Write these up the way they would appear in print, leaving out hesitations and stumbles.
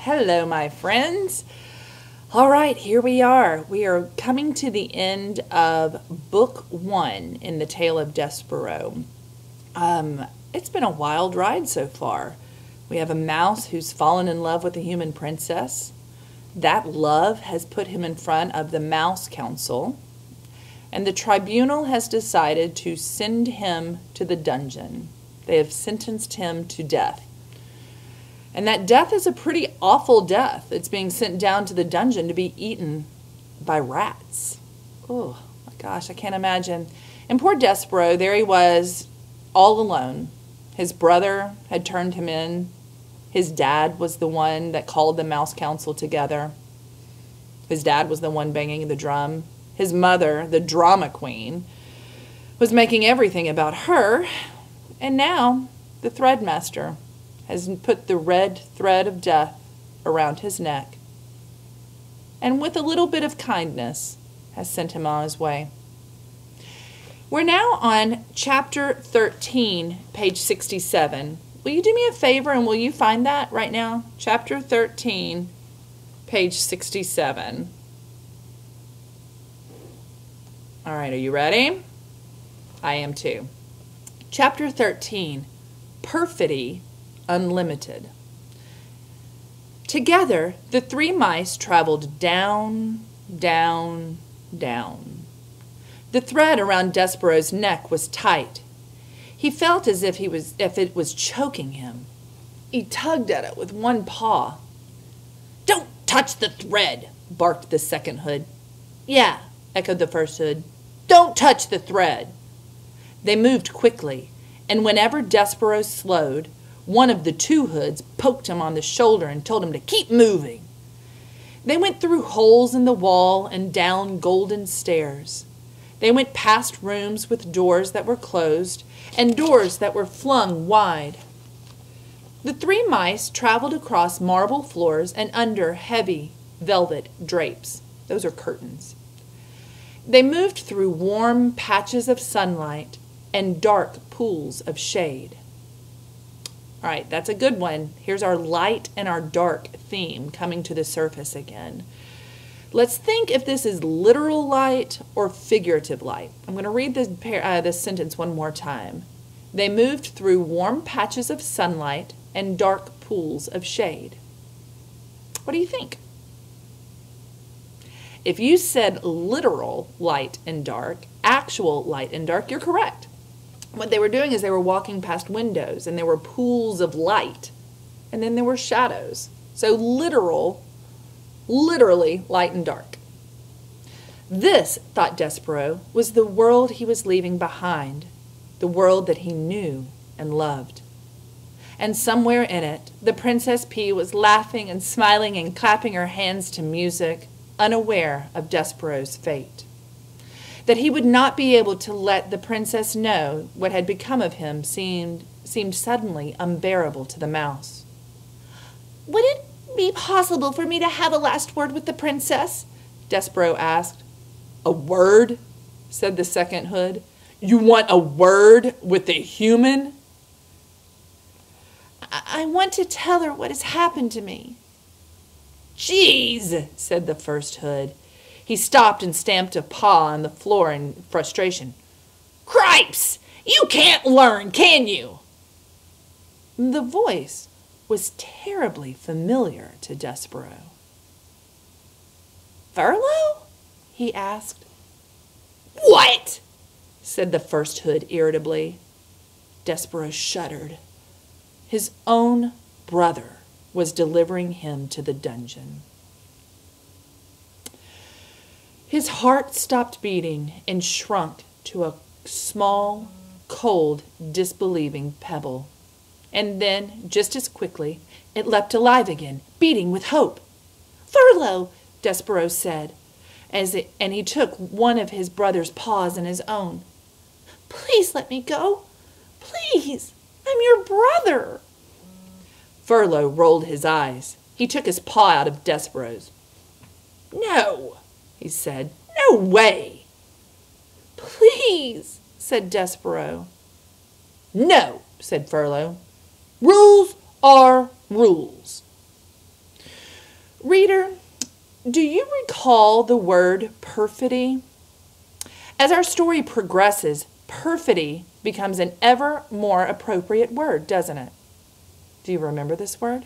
Hello, my friends. All right, here we are. We are coming to the end of Book 1 in the Tale of Despereaux. It's been a wild ride so far. We have a mouse who's fallen in love with a human princess. That love has put him in front of the Mouse Council, and the tribunal has decided to send him to the dungeon. They have sentenced him to death. And that death is a pretty awful death. It's being sent down to the dungeon to be eaten by rats. Oh, my gosh, I can't imagine. And poor Despereaux, there he was, all alone. His brother had turned him in. His dad was the one that called the Mouse Council together. His dad was the one banging the drum. His mother, the drama queen, was making everything about her. And now the threadmaster has put the red thread of death around his neck, and with a little bit of kindness has sent him on his way. We're now on chapter 13, page 67. Will you do me a favor and will you find that right now? Chapter 13, page 67. All right, are you ready? I am too. Chapter 13, Perfidy Unlimited. Together, the three mice traveled down, down, down. The thread around Despereaux's neck was tight. He felt as if it was choking him. He tugged at it with one paw. "Don't touch the thread," barked the second hood. "Yeah," echoed the first hood. "Don't touch the thread." They moved quickly, and whenever Despereaux slowed, one of the two hoods poked him on the shoulder and told him to keep moving. They went through holes in the wall and down golden stairs. They went past rooms with doors that were closed and doors that were flung wide. The three mice traveled across marble floors and under heavy velvet drapes. Those are curtains. They moved through warm patches of sunlight and dark pools of shade. All right, that's a good one. Here's our light and our dark theme coming to the surface again. Let's think if this is literal light or figurative light. I'm going to read this sentence one more time. They moved through warm patches of sunlight and dark pools of shade. What do you think? If you said literal light and dark, actual light and dark, you're correct. What they were doing is they were walking past windows, and there were pools of light, and then there were shadows. So literally light and dark. This, thought Despereaux, was the world he was leaving behind, the world that he knew and loved. And somewhere in it, the Princess P was laughing and smiling and clapping her hands to music, unaware of Despereaux's fate. That he would not be able to let the princess know what had become of him seemed suddenly unbearable to the mouse. "Would it be possible for me to have a last word with the princess?" Despereaux asked. "A word?" said the second hood. "You want a word with a human?" I want to tell her what has happened to me." "Jeez," said the first hood. He stopped and stamped a paw on the floor in frustration. "Cripes! You can't learn, can you?" The voice was terribly familiar to Despereaux. "Furlough?" he asked. "What?" said the first hood irritably. Despereaux shuddered. His own brother was delivering him to the dungeon. His heart stopped beating and shrunk to a small, cold, disbelieving pebble. And then, just as quickly, it leapt alive again, beating with hope. "Furlough," Despereaux said, and he took one of his brother's paws in his own. "Please let me go. Please, I'm your brother." Furlough rolled his eyes. He took his paw out of Despereaux's. "No," he said. "No way." "Please," said Despereaux. "No," said Furlough. "Rules are rules." Reader, do you recall the word perfidy? As our story progresses, perfidy becomes an ever more appropriate word, doesn't it? Do you remember this word?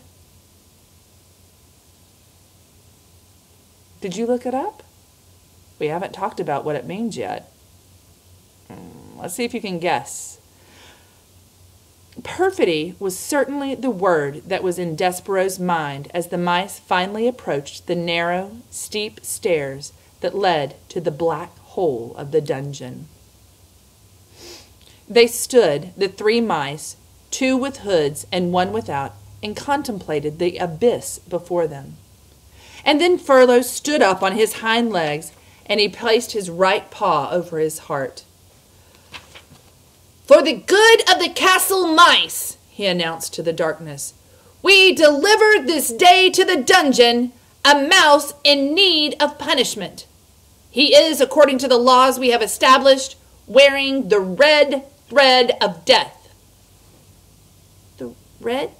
Did you look it up? We haven't talked about what it means yet. Let's see if you can guess. Perfidy was certainly the word that was in Despereaux's mind as the mice finally approached the narrow, steep stairs that led to the black hole of the dungeon. They stood, the 3 mice, 2 with hoods and 1 without, and contemplated the abyss before them. And then Furlough stood up on his hind legs, and he placed his right paw over his heart. "For the good of the castle mice," he announced to the darkness, "we deliver this day to the dungeon a mouse in need of punishment. He is, according to the laws we have established, wearing the red thread of death." "The red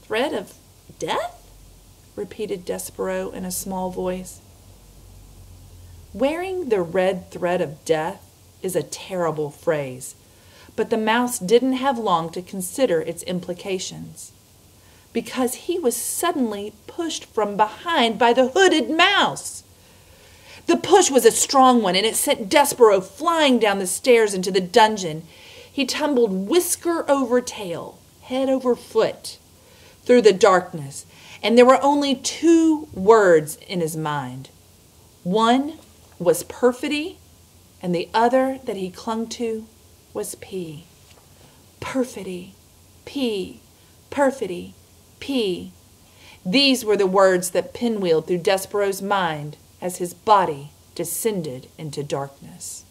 thread of death?" repeated Despereaux in a small voice. Wearing the red thread of death is a terrible phrase, but the mouse didn't have long to consider its implications, because he was suddenly pushed from behind by the hooded mouse. The push was a strong one, and it sent Despereaux flying down the stairs into the dungeon. He tumbled whisker over tail, head over foot, through the darkness, and there were only 2 words in his mind. One was perfidy, and the other that he clung to was P. Perfidy, P, perfidy, P. These were the words that pinwheeled through Despereaux's mind as his body descended into darkness.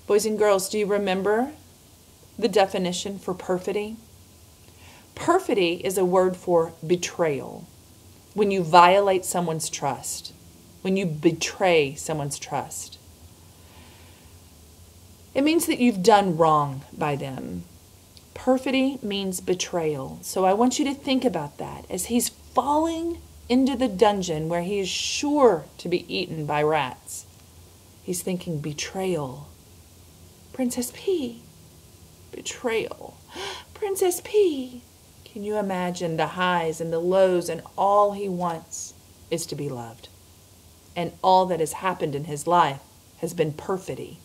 Boys and girls, do you remember the definition for perfidy? Perfidy is a word for betrayal. When you violate someone's trust, when you betray someone's trust. It means that you've done wrong by them. Perfidy means betrayal. So I want you to think about that as he's falling into the dungeon where he is sure to be eaten by rats. He's thinking betrayal. Princess P. Betrayal. Princess P. Can you imagine the highs and the lows, and all he wants is to be loved? And all that has happened in his life has been perfidy,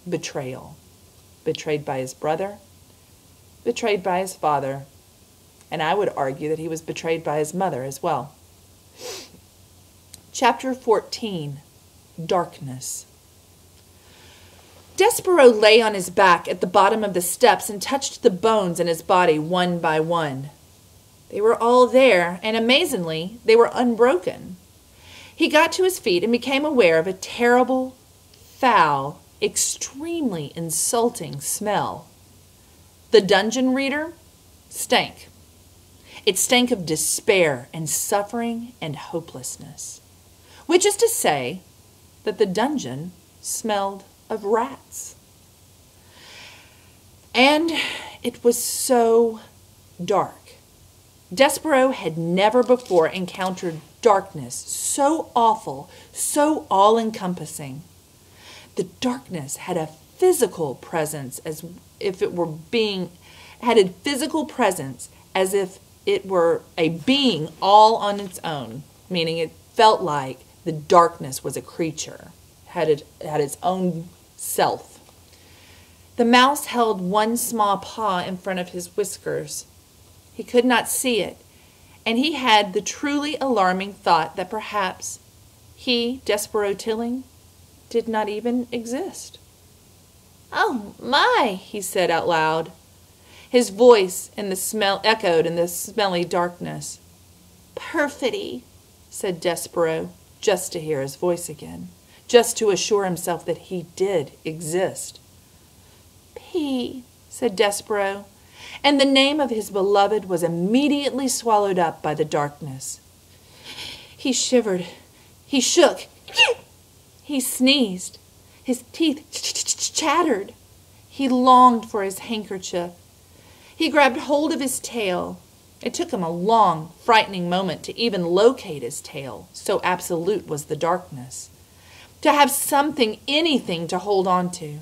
betrayal. Betrayed by his brother, betrayed by his father, and I would argue that he was betrayed by his mother as well. Chapter 14, Darkness. Despereaux lay on his back at the bottom of the steps and touched the bones in his body one by one. They were all there, and amazingly, they were unbroken. He got to his feet and became aware of a terrible, foul, extremely insulting smell. The dungeon, reader, stank. It stank of despair and suffering and hopelessness, which is to say that the dungeon smelled of rats. And it was so dark. Despereaux had never before encountered darkness so awful, so all-encompassing. The darkness had a physical presence as if it were had a physical presence as if it were a being all on its own, meaning it felt like the darkness was a creature, had its own self. The mouse held one small paw in front of his whiskers. He could not see it, and he had the truly alarming thought that perhaps he, Despereaux Tilling, did not even exist. "Oh, my," he said out loud. His voice and the smell echoed in the smelly darkness. "Perfidy," said Despereaux, just to hear his voice again, just to assure himself that he did exist. "P," said Despereaux, and the name of his beloved was immediately swallowed up by the darkness. He shivered. He shook. He sneezed. His teeth chattered. He longed for his handkerchief. He grabbed hold of his tail. It took him a long, frightening moment to even locate his tail, so absolute was the darkness. To have something, anything to hold on to.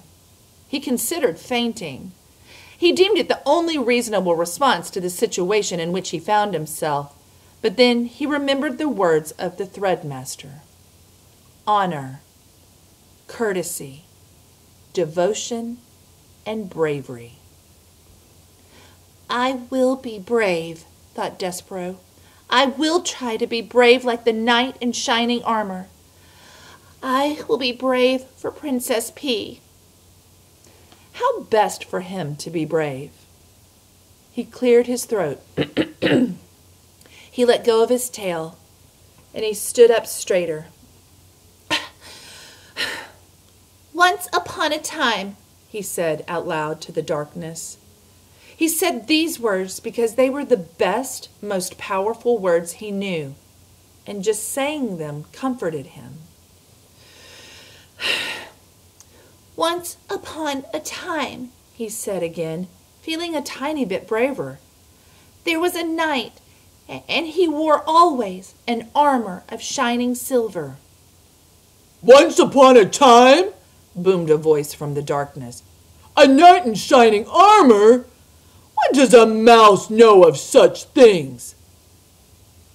He considered fainting. He deemed it the only reasonable response to the situation in which he found himself, but then he remembered the words of the threadmaster. Honor, courtesy, devotion, and bravery. I will be brave, thought Despereaux. I will try to be brave like the knight in shining armor. I will be brave for Princess P. How best for him to be brave? He cleared his throat. He let go of his tail, and he stood up straighter. Once upon a time, he said out loud to the darkness. He said these words because they were the best, most powerful words he knew, and just saying them comforted him. Once upon a time, he said again, feeling a tiny bit braver. There was a knight, and he wore always an armor of shining silver. Once upon a time, boomed a voice from the darkness. A knight in shining armor? What does a mouse know of such things?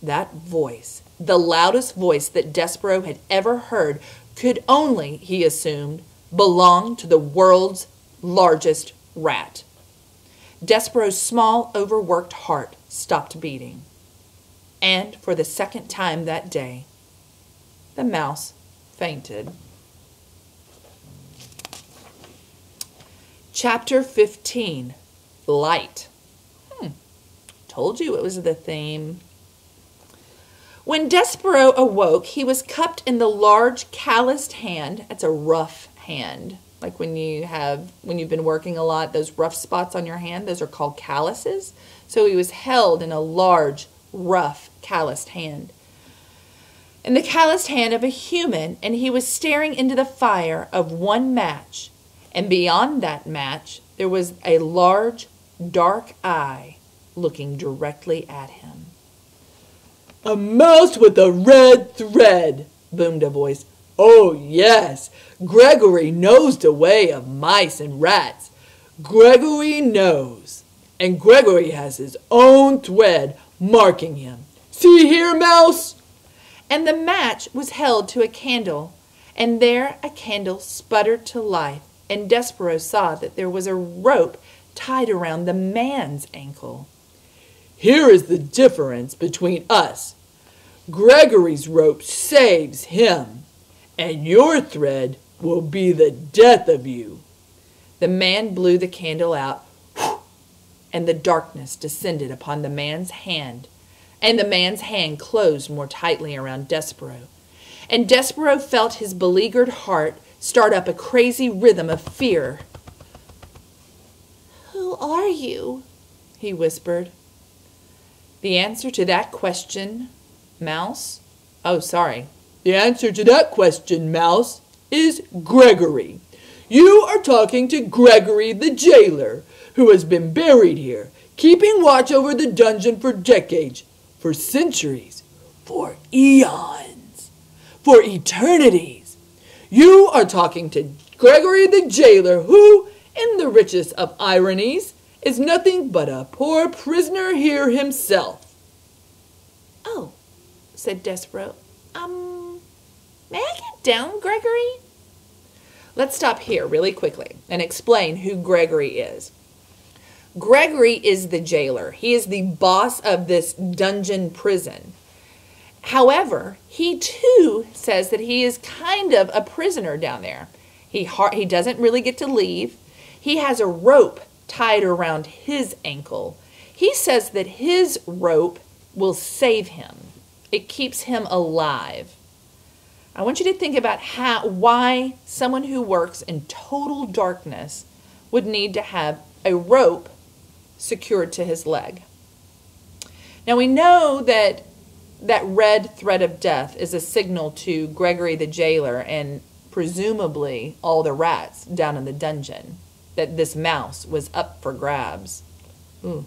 That voice, the loudest voice that Despereaux had ever heard, could only, he assumed, belong to the world's largest rat. Despereaux's small, overworked heart stopped beating. And for the second time that day, the mouse fainted. Chapter 15. Light. Told you it was the theme. When Despereaux awoke, he was cupped in the large calloused hand. That's a rough hand. Like when you've been working a lot, those rough spots on your hand, those are called calluses. So he was held in a large, rough, calloused hand. In the calloused hand of a human, and he was staring into the fire of one match. And beyond that match, there was a large, dark eye looking directly at him. A mouse with a red thread, boomed a voice. Oh, yes, Gregory knows the way of mice and rats. Gregory knows. And Gregory has his own thread marking him. See here, mouse? And the match was held to a candle, and there a candle sputtered to life, and Despereaux saw that there was a rope tied around the man's ankle. Here is the difference between us. Gregory's rope saves him, and your thread will be the death of you. The man blew the candle out, and the darkness descended upon the man's hand, and the man's hand closed more tightly around Despereaux. And Despereaux felt his beleaguered heart start up a crazy rhythm of fear. Who are you? He whispered. The answer to that question, Mouse? Oh, sorry. The answer to that question, Mouse, is Gregory. You are talking to Gregory the Jailer, who has been buried here, keeping watch over the dungeon for decades, for centuries, for eons, for eternities. You are talking to Gregory the Jailer, who, in the richest of ironies, is nothing but a poor prisoner here himself. Oh, said Despereaux. May I get down, Gregory? Let's stop here really quickly and explain who Gregory is. Gregory is the jailer. He is the boss of this dungeon prison. However, he too says that he is kind of a prisoner down there. He doesn't really get to leave. He has a rope tied around his ankle. He says that his rope will save him. It keeps him alive. I want you to think about why someone who works in total darkness would need to have a rope secured to his leg. Now we know that red thread of death is a signal to Gregory the Jailer and presumably all the rats down in the dungeon, that this mouse was up for grabs. Ooh.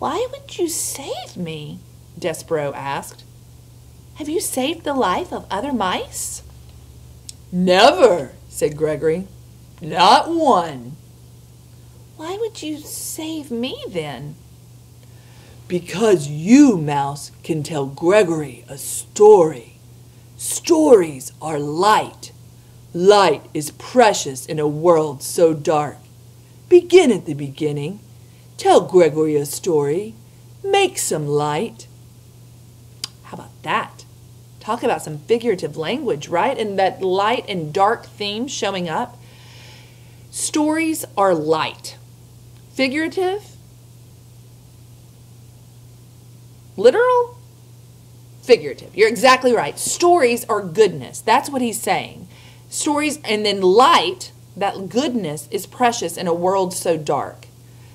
"Why would you save me?" Despereaux asked. "Have you saved the life of other mice?" "Never," said Gregory. "Not one." "Why would you save me then?" "Because you, Mouse, can tell Gregory a story. Stories are light. Light is precious in a world so dark. Begin at the beginning. Tell Gregory a story. Make some light." How about that? Talk about some figurative language, right? And that light and dark theme showing up. Stories are light. Figurative? Literal? Figurative. You're exactly right. Stories are goodness. That's what he's saying. Stories, and then light, that goodness is precious in a world so dark.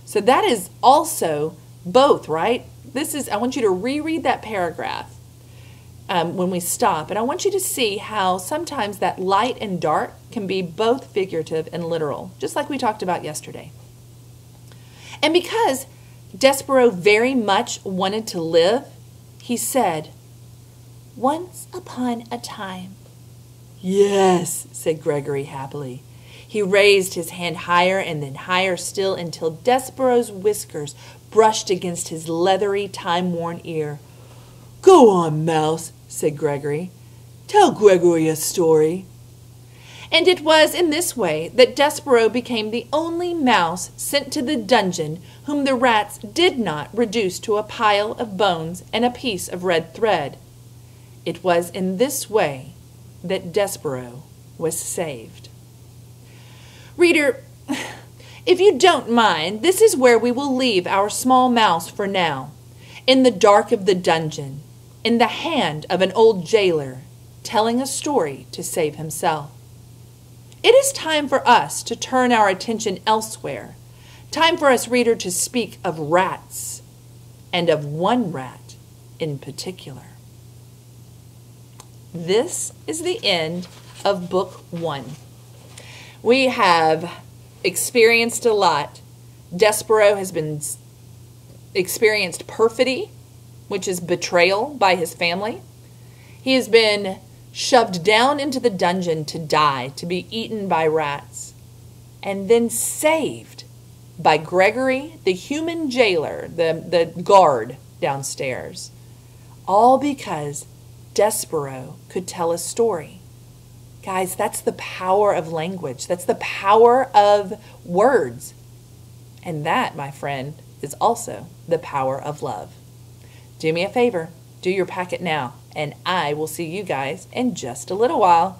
So that is also both, right? I want you to reread that paragraph when we stop. And I want you to see how sometimes that light and dark can be both figurative and literal, just like we talked about yesterday. And because Despereaux very much wanted to live, he said, "Once upon a time." "Yes," said Gregory happily. He raised his hand higher and then higher still until Despereaux's whiskers brushed against his leathery, time-worn ear. "Go on, Mouse," said Gregory. "Tell Gregory a story." And it was in this way that Despereaux became the only mouse sent to the dungeon whom the rats did not reduce to a pile of bones and a piece of red thread. It was in this way that Despereaux was saved. Reader, if you don't mind, this is where we will leave our small mouse for now, in the dark of the dungeon, in the hand of an old jailer, telling a story to save himself. It is time for us to turn our attention elsewhere. Time for us, reader, to speak of rats, and of one rat in particular. This is the end of Book 1. We have experienced a lot. Despereaux has experienced perfidy, which is betrayal by his family. He has been shoved down into the dungeon to die, to be eaten by rats, and then saved by Gregory, the human jailer, the guard downstairs, all because Despereaux could tell a story. Guys, that's the power of language. That's the power of words. And that, my friend, is also the power of love. Do me a favor. Do your packet now. And I will see you guys in just a little while.